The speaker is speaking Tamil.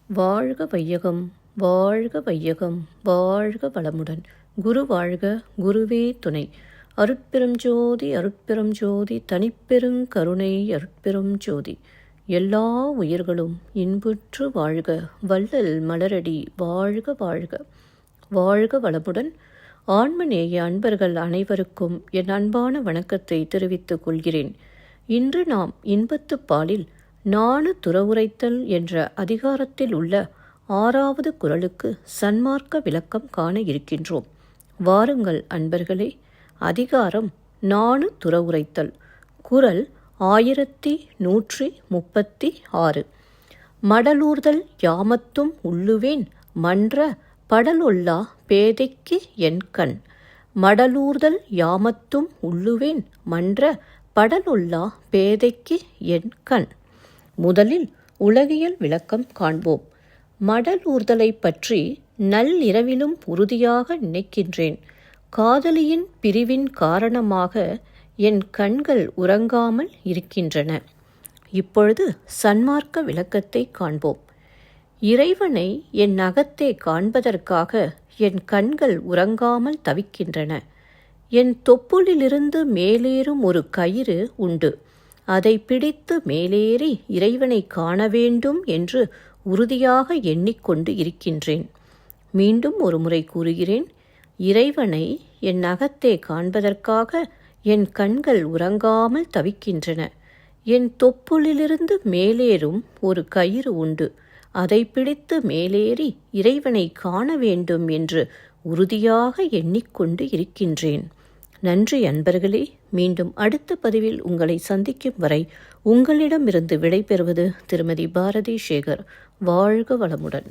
வாழ்க வையகம், வாழ்க வையகம், வாழ்க வளமுடன். குரு வாழ்க, குருவே துணை. அருட்பெரும் ஜோதி, அருட்பெரும் ஜோதி, தனிப்பெரும் கருணை, அருட்பெரும் ஜோதி. எல்லா உயிர்களும் இன்புற்று வாழ்க, வள்ளல் மலரடி வாழ்க வாழ்க. வாழ்க வளமுடன். ஆன்மநேய அன்பர்கள் அனைவருக்கும் என் அன்பான வணக்கத்தை தெரிவித்துக் கொள்கிறேன். இன்று நாம் இன்பத்துப் பாலில் நாணு துறவுரைத்தல் என்ற அதிகாரத்தில் உள்ள 6வது குறளுக்கு சன்மார்க்க விளக்கம் காண இருக்கின்றோம். வாருங்கள் அன்பர்களே. அதிகாரம் நாணு துறவுரைத்தல். குறள் 1136. மடலூர்தல் யாமத்தும் உள்ளுவேன் மன்ற படலொல்லா பேதைக்கு என்கண். மடலூர்தல் யாமத்தும் உள்ளுவேன் மன்ற படலொல்லா பேதைக்கு என்கண். முதலில் உலகியல் விளக்கம் காண்போம். மடலூர்தலை பற்றி நள்ளிரவிலும் உறுதியாக நினைக்கின்றேன். காதலியின் பிரிவின் காரணமாக என் கண்கள் உறங்காமல் இருக்கின்றன. இப்பொழுது சன்மார்க்க விளக்கத்தை காண்போம். இறைவனை என் அகத்தே காண்பதற்காக என் கண்கள் உறங்காமல் தவிக்கின்றன. என் தொப்புளிலிருந்து மேலேறும் ஒரு கயிறு உண்டு. அதை பிடித்து மேலேறி இறைவனை காண வேண்டும் என்று உறுதியாக எண்ணிக்கொண்டு இருக்கின்றேன். மீண்டும் ஒரு முறை கூறுகிறேன். இறைவனை என் அகத்தே காண்பதற்காக என் கண்கள் உறங்காமல் தவிக்கின்றன. என் தொப்புளிலிருந்து மேலேறும் ஒரு கயிறு உண்டு. அதை பிடித்து மேலேறி இறைவனை காண வேண்டும் என்று உறுதியாக எண்ணிக்கொண்டு இருக்கின்றேன். நன்றி அன்பர்களே. மீண்டும் அடுத்த பதிவில் உங்களை சந்திக்கும் வரை உங்களிடமிருந்து விடைபெறுவது திருமதி பாரதி சேகர். வாழ்க வளமுடன்.